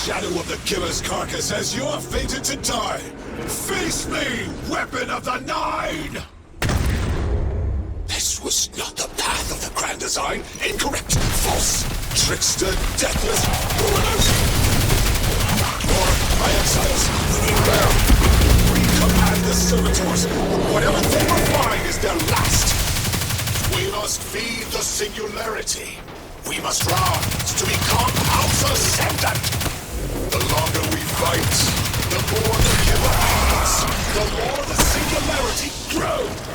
shadow of the killer's carcass as you are fated to die. Face me, weapon of the Nine! This was not the path of the Grand Design. Incorrect, false, trickster, deathless, ruinous. Or my exiles, we command the servitors. Whatever they will find is their last. We must feed the singularity. We must rise to become House Ascendant. The longer we fight, the more the killer hates, the more the singularity grows.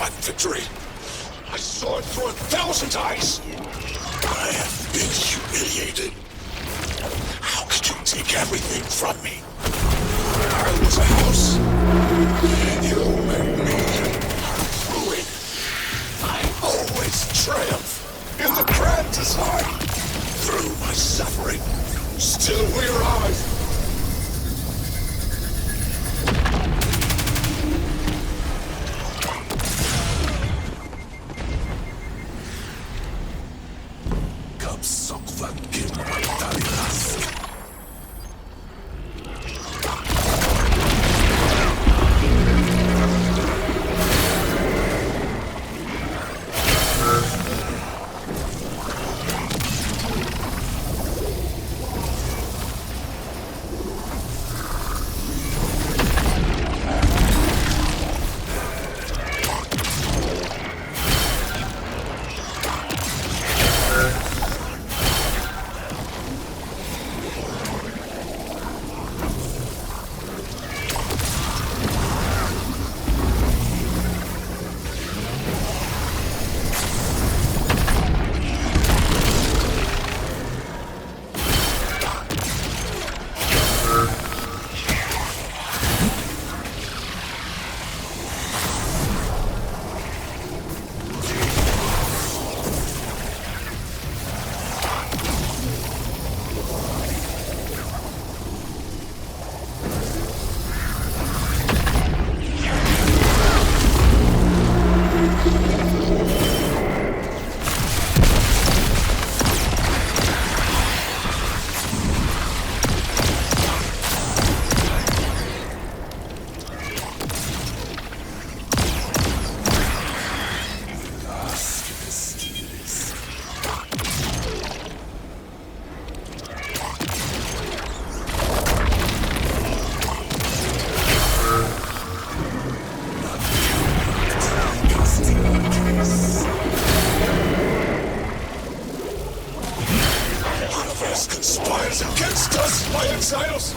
triumphant victory. I saw it through 1,000 eyes. I have been humiliated. How could you take everything from me? I was a house. You and me are ruined. I always triumph in the grand design. Through my suffering, still we rise. Conspires against us, my exiles!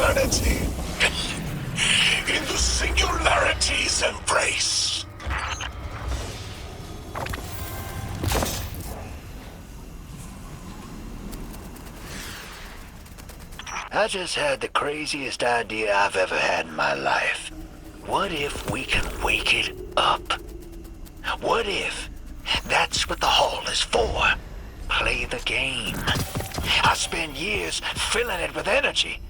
eternity in the singularity's embrace. I just had the craziest idea I've ever had in my life. What if we can wake it up? What if that's what the Hall is for? Play the game. I spent years filling it with energy.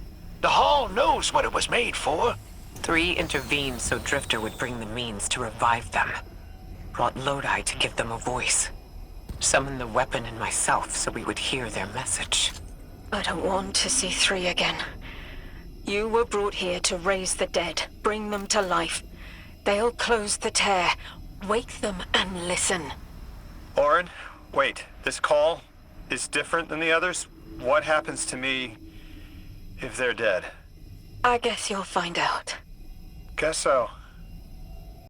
The Hall knows what it was made for. 3 intervened so Drifter would bring the means to revive them. Brought Lodi to give them a voice. Summoned the weapon in myself so we would hear their message. I don't want to see 3 again. You were brought here to raise the dead, bring them to life. They'll close the tear. Wake them and listen. Orin, wait. This call is different than the others? What happens to me if they're dead? I guess you'll find out. Guess so.